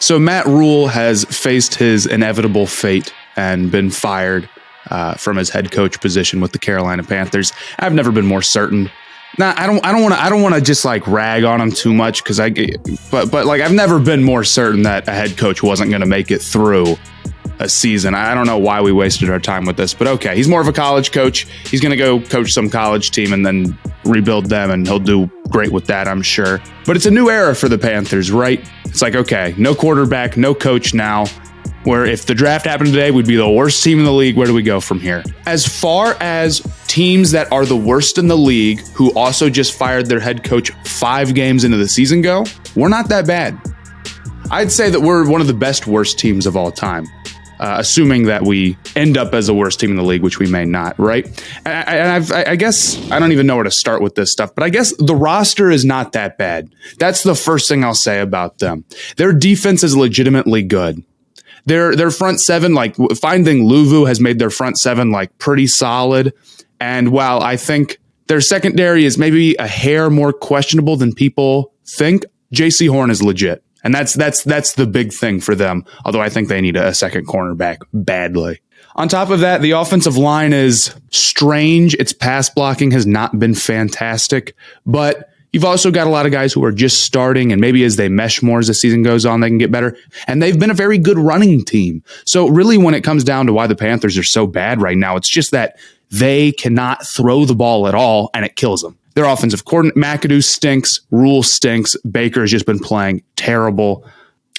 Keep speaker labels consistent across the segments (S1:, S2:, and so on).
S1: So Matt Rhule has faced his inevitable fate and been fired from his head coach position with the Carolina Panthers. I've never been more certain. Nah, I don't want to just like rag on him too much because but like I've never been more certain that a head coach wasn't going to make it through a season. I don't know why we wasted our time with this, but okay, he's more of a college coach. He's going to go coach some college team and then rebuild them, and he'll do great with that, I'm sure. But it's a new era for the Panthers, right? It's like, okay, no quarterback, no coach now. Where if the draft happened today, we'd be the worst team in the league. Where do we go from here? As far as teams that are the worst in the league, who also just fired their head coach 5 games into the season go, we're not that bad. I'd say that we're one of the best worst teams of all time. Assuming that we end up as the worst team in the league, which we may not, right? And I guess I don't even know where to start with this stuff, but I guess the roster is not that bad. That's the first thing I'll say about them. Their defense is legitimately good. Their front seven, like finding Luvu has made their front seven like pretty solid. And while I think their secondary is maybe a hair more questionable than people think, J.C. Horn is legit. And that's the big thing for them, although I think they need a second cornerback badly. On top of that, the offensive line is strange. Its pass blocking has not been fantastic, but you've also got a lot of guys who are just starting, and maybe as they mesh more as the season goes on, they can get better. And they've been a very good running team. So really, when it comes down to why the Panthers are so bad right now, it's just that they cannot throw the ball at all, and it kills them. Their offensive coordinator, McAdoo, stinks. Rhule stinks. Baker has just been playing terrible.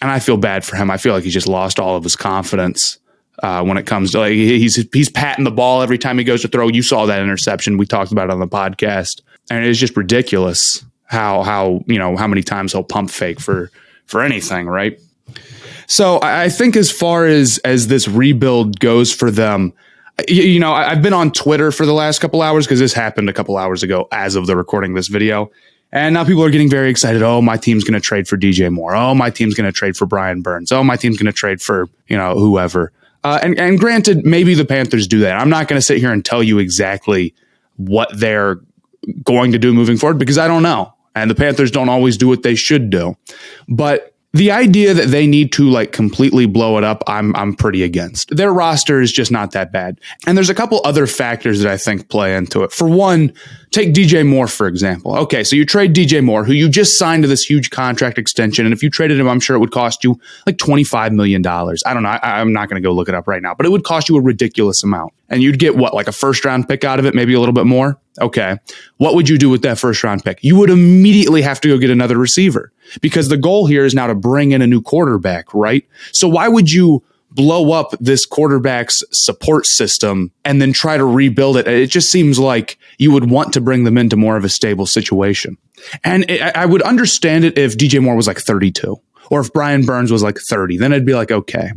S1: And I feel bad for him. I feel like he's just lost all of his confidence when it comes to, like, he's patting the ball every time he goes to throw. You saw that interception. We talked about it on the podcast. And it's just ridiculous how many times he'll pump fake for anything, right? So I think as far as this rebuild goes for them, I've been on Twitter for the last couple hours because this happened a couple hours ago as of the recording of this video. And now people are getting very excited. Oh, my team's going to trade for DJ Moore. Oh, my team's going to trade for Brian Burns. Oh, my team's going to trade for, whoever. And granted, maybe the Panthers do that. I'm not going to sit here and tell you exactly what they're going to do moving forward because I don't know. And the Panthers don't always do what they should do. But the idea that they need to like completely blow it up, I'm pretty against. Their roster is just not that bad. And there's a couple other factors that I think play into it. For one, take DJ Moore, for example. Okay, so you trade DJ Moore, who you just signed to this huge contract extension. And if you traded him, I'm sure it would cost you like $25 million. I don't know. I'm not going to go look it up right now, but it would cost you a ridiculous amount. And you'd get what, like a first round pick out of it, maybe a little bit more? Okay. What would you do with that first round pick? You would immediately have to go get another receiver because the goal here is now to bring in a new quarterback, right? So why would you blow up this quarterback's support system and then try to rebuild it? It just seems like you would want to bring them into more of a stable situation. And I would understand it if DJ Moore was like 32 or if Brian Burns was like 30, then it'd be like, okay,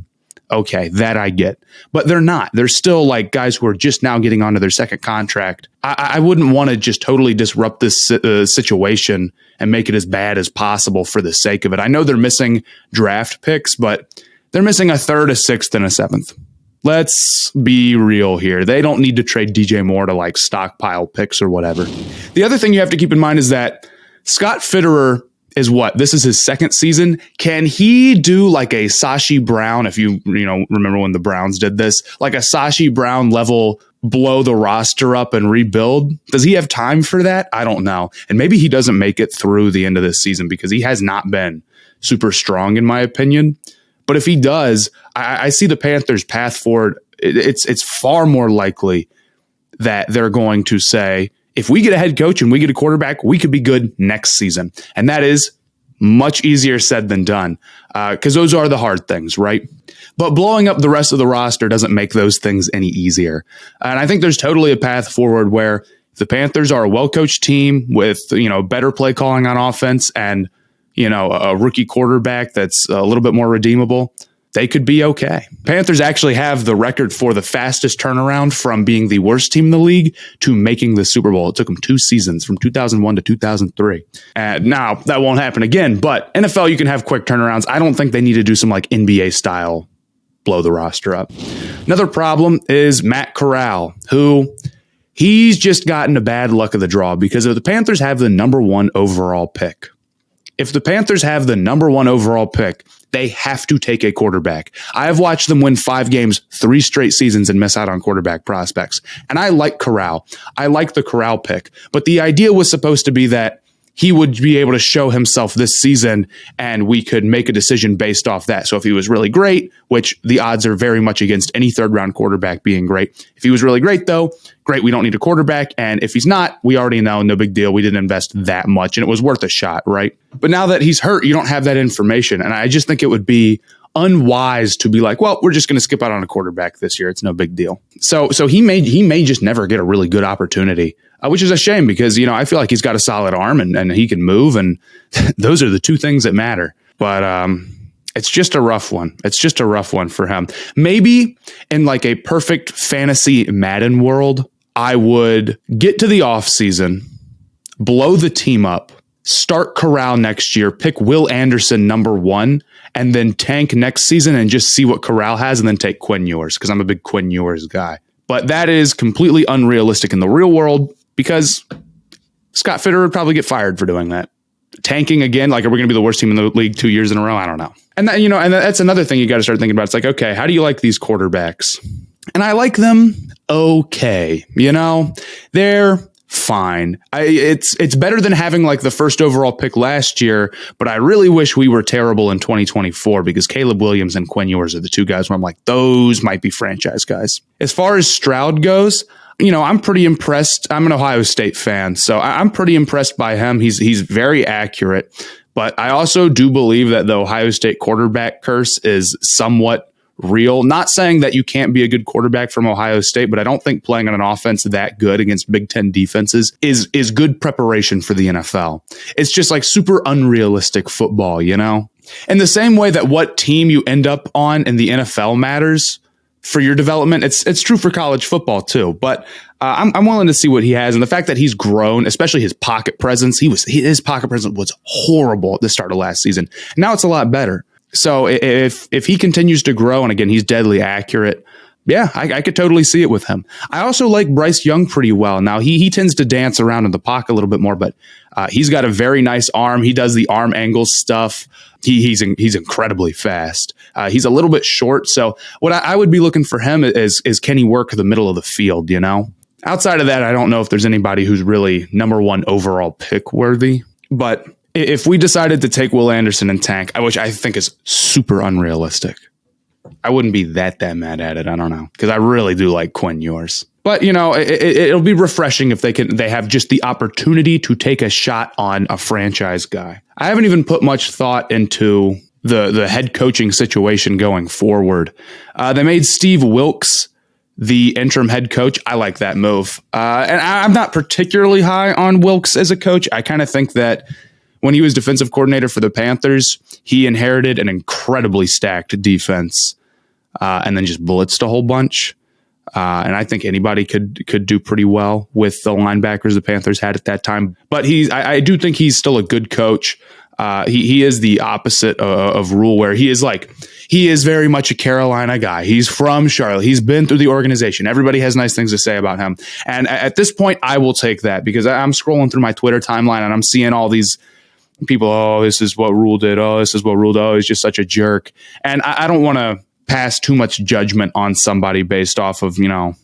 S1: that I get. But they're not. They're still like guys who are just now getting onto their second contract. I wouldn't want to just totally disrupt this situation and make it as bad as possible for the sake of it. I know they're missing draft picks, but they're missing a 3rd, a 6th, and a 7th. Let's be real here. They don't need to trade DJ Moore to like stockpile picks or whatever. The other thing you have to keep in mind is that Scott Fitterer is what? This is his 2nd season. Can he do like a Sashi Brown, if you remember when the Browns did this, like a Sashi Brown level blow the roster up and rebuild? Does he have time for that? I don't know. And maybe he doesn't make it through the end of this season because he has not been super strong in my opinion. But if he does, I see the Panthers' path forward. It's far more likely that they're going to say, if we get a head coach and we get a quarterback, we could be good next season. And that is much easier said than done because those are the hard things, right? But blowing up the rest of the roster doesn't make those things any easier. And I think there's totally a path forward where the Panthers are a well-coached team with, better play calling on offense and, a rookie quarterback that's a little bit more redeemable. They could be okay. Panthers actually have the record for the fastest turnaround from being the worst team in the league to making the Super Bowl. It took them 2 seasons from 2001 to 2003. And now that won't happen again, but NFL, you can have quick turnarounds. I don't think they need to do some like NBA style blow the roster up. Another problem is Matt Corral, who he's just gotten a bad luck of the draw because if the Panthers have the number 1 overall pick, They have to take a quarterback. I have watched them win 5 games, 3 straight seasons, and miss out on quarterback prospects. And I like Corral. I like the Corral pick. But the idea was supposed to be that he would be able to show himself this season and we could make a decision based off that. So if he was really great, which the odds are very much against any third round quarterback being great. If he was really great though, great, we don't need a quarterback. And if he's not, we already know, no big deal. We didn't invest that much and it was worth a shot, right? But now that he's hurt, you don't have that information. And I just think it would be unwise to be like, well, we're just going to skip out on a quarterback this year. It's no big deal. So he may just never get a really good opportunity. Which is a shame because, I feel like he's got a solid arm and he can move. And those are the 2 things that matter. But it's just a rough one. It's just a rough one for him. Maybe in like a perfect fantasy Madden world, I would get to the offseason, blow the team up, start Corral next year, pick Will Anderson number 1, and then tank next season and just see what Corral has and then take Quinn Ewers because I'm a big Quinn Ewers guy. But that is completely unrealistic in the real world. Because Scott Fitter would probably get fired for doing that. Tanking again, like, are we going to be the worst team in the league 2 years in a row? I don't know. And that, and that's another thing you got to start thinking about. It's like, okay, how do you like these quarterbacks? And I like them okay. They're fine. It's better than having like the first overall pick last year, but I really wish we were terrible in 2024 because Caleb Williams and Quinn Ewers are the 2 guys where I'm like, those might be franchise guys. As far as Stroud goes, I'm pretty impressed. I'm an Ohio State fan, so I'm pretty impressed by him. He's very accurate, but I also do believe that the Ohio State quarterback curse is somewhat real. Not saying that you can't be a good quarterback from Ohio State, but I don't think playing on an offense that good against Big Ten defenses is good preparation for the NFL. It's just like super unrealistic football, In the same way that what team you end up on in the NFL matters for your development, it's true for college football too. But I'm willing to see what he has, and the fact that he's grown, especially his pocket presence. His pocket presence was horrible at the start of last season. Now it's a lot better. So if he continues to grow, and again he's deadly accurate, yeah, I could totally see it with him. I also like Bryce Young pretty well. Now he tends to dance around in the pocket a little bit more, but he's got a very nice arm. He does the arm angle stuff. He's incredibly fast. He's a little bit short. So what I would be looking for him is can he work the middle of the field, Outside of that, I don't know if there's anybody who's really number 1 overall pick worthy. But if we decided to take Will Anderson and tank, which I think is super unrealistic, I wouldn't be that mad at it. I don't know. Because I really do like Quinn Ewers. But, it'll be refreshing if they have just the opportunity to take a shot on a franchise guy. I haven't even put much thought into the head coaching situation going forward. They made Steve Wilkes the interim head coach. I like that move. And I'm not particularly high on Wilkes as a coach. I kind of think that when he was defensive coordinator for the Panthers, he inherited an incredibly stacked defense and then just blitzed a whole bunch. And I think anybody could do pretty well with the linebackers the Panthers had at that time. But I do think he's still a good coach. He is the opposite of Rhule, where he is very much a Carolina guy. He's from Charlotte. He's been through the organization. Everybody has nice things to say about him. And at this point, I will take that because I'm scrolling through my Twitter timeline and I'm seeing all these people. Oh, this is what Rhule did. Oh, this is what Rhule did. Oh, he's just such a jerk. And I don't want to pass too much judgment on somebody based off of, I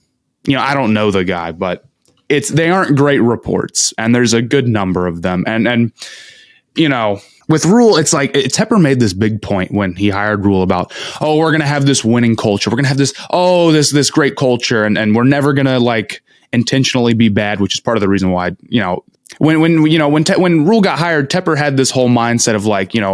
S1: don't know the guy, but they aren't great reports and there's a good number of them. And with Rhule, it's like Tepper made this big point when he hired Rhule about, we're going to have this winning culture. We're going to have this great culture and we're never going to intentionally be bad, which is part of the reason why, when Rhule got hired, Tepper had this whole mindset of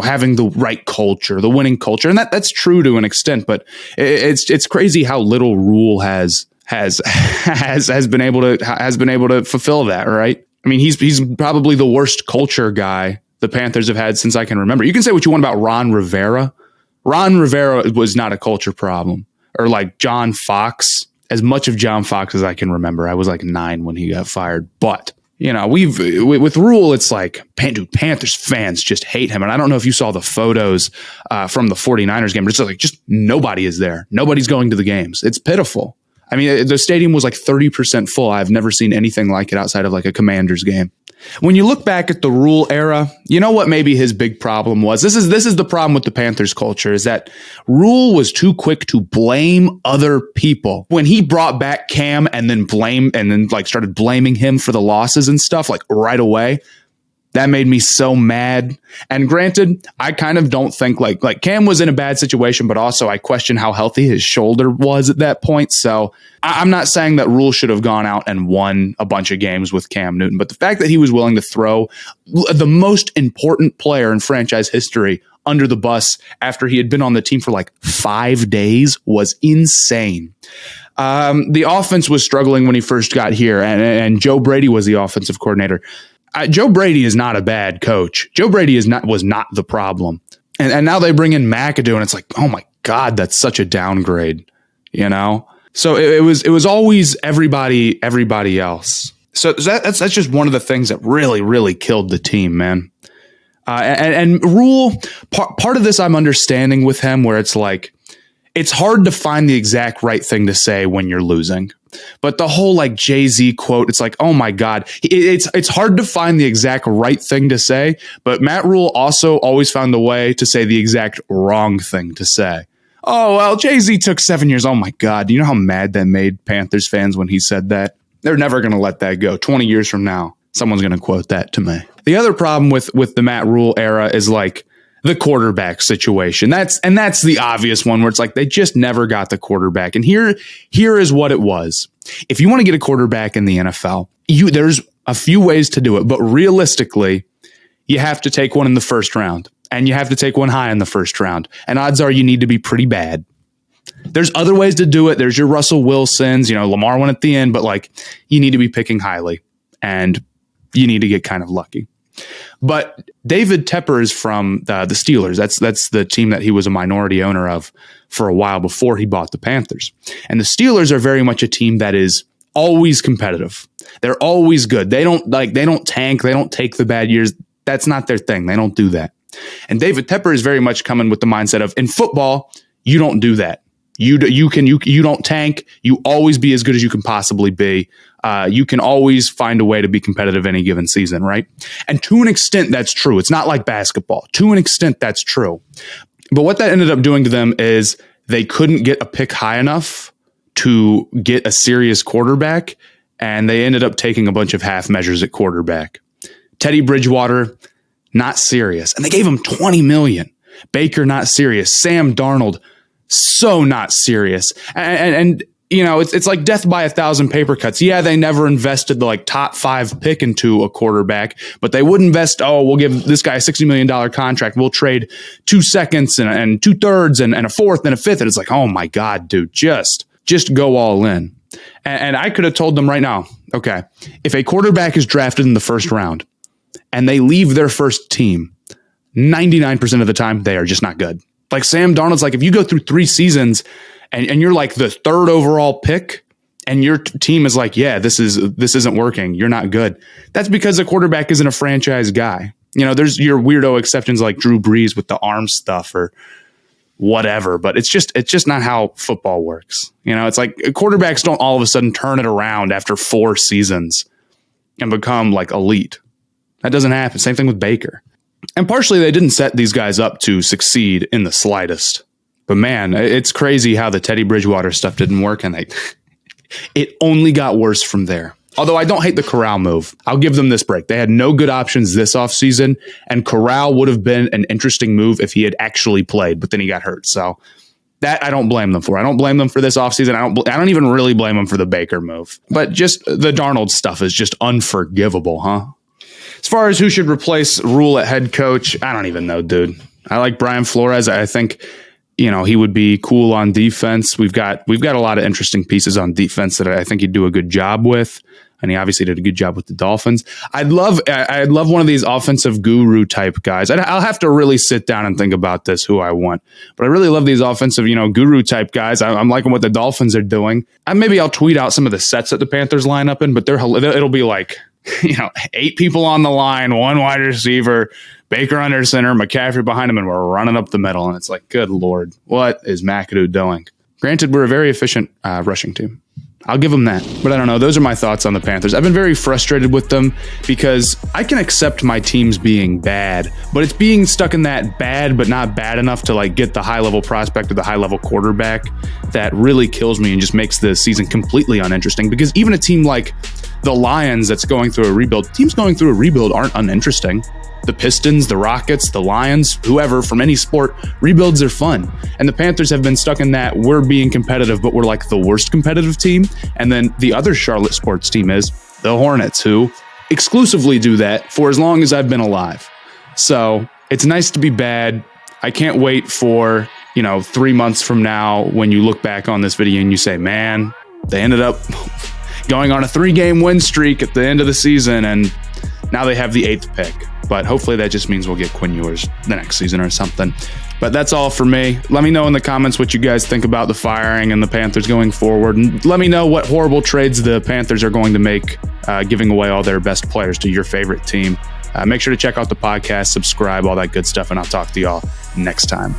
S1: having the right culture, the winning culture. And that's true to an extent, but it's crazy how little Rhule has been able to fulfill that. Right. I mean, he's probably the worst culture guy the Panthers have had since I can remember. You can say what you want about Ron Rivera. Ron Rivera was not a culture problem. Or John Fox. As much of John Fox as I can remember. I was 9 when he got fired. But, with Rhule, it's Panthers fans just hate him. And I don't know if you saw the photos from the 49ers game, but it's just nobody is there. Nobody's going to the games. It's pitiful. I mean, the stadium was 30% full. I've never seen anything like it outside of a Commanders game. When you look back at the Rhule era, you know what maybe his big problem was? This is the problem with the Panthers culture, is that Rhule was too quick to blame other people. When he brought back Cam and then started blaming him for the losses and stuff like right away, that made me so mad. And granted, I kind of don't think like Cam was in a bad situation, but also I question how healthy his shoulder was at that point. So I'm not saying that Rhule should have gone out and won a bunch of games with Cam Newton, but the fact that he was willing to throw the most important player in franchise history under the bus after he had been on the team for like 5 days was insane. The offense was struggling when he first got here, and Joe Brady was the offensive coordinator. Joe Brady is not a bad coach. Joe Brady was not the problem. And now they bring in McAdoo, and it's like, oh my God, that's such a downgrade, you know? So it was always everybody else. So that's just one of the things that really, really killed the team, man. And Rhule, part of this I'm understanding with him, where it's like, it's hard to find the exact right thing to say when you're losing. But the whole like Jay-Z quote, it's like, oh my God, it's hard to find the exact right thing to say. But Matt Rhule also always found a way to say the exact wrong thing to say. Oh, well, Jay-Z took 7 years. Oh my God. Do you know how mad that made Panthers fans when he said that? They're never going to let that go. 20 years from now, someone's going to quote that to me. The other problem with the Matt Rhule era is like the quarterback situation. That's the obvious one, where it's like they just never got the quarterback. And here is what it was. If you want to get a quarterback in the NFL, there's a few ways to do it, but realistically, you have to take one in the first round, and you have to take one high in the first round. And odds are you need to be pretty bad. There's other ways to do it. There's your Russell Wilsons, Lamar won at the end, but like you need to be picking highly, and you need to get kind of lucky. But David Tepper is from the Steelers. That's the team that he was a minority owner of for a while before he bought the Panthers. And the Steelers are very much a team that is always competitive. They're always good. They don't tank. They don't take the bad years. That's not their thing. They don't do that. And David Tepper is very much coming with the mindset of, in football, you don't do that. You don't tank. You always be as good as you can possibly be. You can always find a way to be competitive any given season, right? And to an extent, that's true. It's not like basketball. To an extent, that's true. But what that ended up doing to them is they couldn't get a pick high enough to get a serious quarterback, and they ended up taking a bunch of half measures at quarterback. Teddy Bridgewater, not serious. And they gave him $20 million. Baker, not serious. Sam Darnold, so not serious. And it's like death by 1,000 paper cuts. Yeah, they never invested the like top 5 pick into a quarterback, but they would invest, we'll give this guy a $60 million contract. We'll trade 2 seconds and 2 thirds and a fourth and a fifth. And it's like, oh my God, dude, just go all in. And I could have told them right now, okay, if a quarterback is drafted in the first round and they leave their first team, 99% of the time, they are just not good. Like Sam Darnold's like, if you go through 3 seasons and you're like the 3rd overall pick and your team is like, yeah, this isn't working, you're not good. That's because the quarterback isn't a franchise guy. There's your weirdo exceptions like Drew Brees with the arm stuff or whatever, but it's just not how football works. It's like quarterbacks don't all of a sudden turn it around after 4 seasons and become like elite. That doesn't happen. Same thing with Baker. And partially they didn't set these guys up to succeed in the slightest. But man, it's crazy how the Teddy Bridgewater stuff didn't work, and it only got worse from there. Although I don't hate the Corral move. I'll give them this break. They had no good options this offseason, and Corral would have been an interesting move if he had actually played, but then he got hurt. So that I don't blame them for. I don't blame them for this offseason. I don't even really blame them for the Baker move. But just the Darnold stuff is just unforgivable, huh? As far as who should replace Rhule at head coach, I don't even know, dude. I like Brian Flores. I think, he would be cool on defense. We've got a lot of interesting pieces on defense that I think he'd do a good job with. And he obviously did a good job with the Dolphins. I'd love one of these offensive guru type guys. I'll have to really sit down and think about this, who I want. But I really love these offensive, guru type guys. I'm liking what the Dolphins are doing. Maybe I'll tweet out some of the sets that the Panthers line up in, but it'll be like, 8 people on the line, 1 wide receiver, Baker under center, McCaffrey behind him, and we're running up the middle. And it's like, good Lord, what is McAdoo doing? Granted, we're a very efficient rushing team. I'll give them that. But I don't know. Those are my thoughts on the Panthers. I've been very frustrated with them because I can accept my teams being bad, but it's being stuck in that bad but not bad enough to like get the high-level prospect or the high-level quarterback that really kills me and just makes the season completely uninteresting. Because even a team like the Lions that's going through a rebuild, teams going through a rebuild aren't uninteresting. The Pistons, the Rockets, the Lions, whoever from any sport, rebuilds are fun. And the Panthers have been stuck in that we're being competitive, but we're like the worst competitive team. And then the other Charlotte sports team is the Hornets, who exclusively do that for as long as I've been alive. So it's nice to be bad. I can't wait for, 3 months from now when you look back on this video and you say, man, they ended up going on a 3-game win streak at the end of the season, and now they have the 8th pick. But hopefully that just means we'll get Quinn Ewers the next season or something. But that's all for me. Let me know in the comments what you guys think about the firing and the Panthers going forward. And let me know what horrible trades the Panthers are going to make, giving away all their best players to your favorite team. Make sure to check out the podcast, subscribe, all that good stuff, and I'll talk to y'all next time.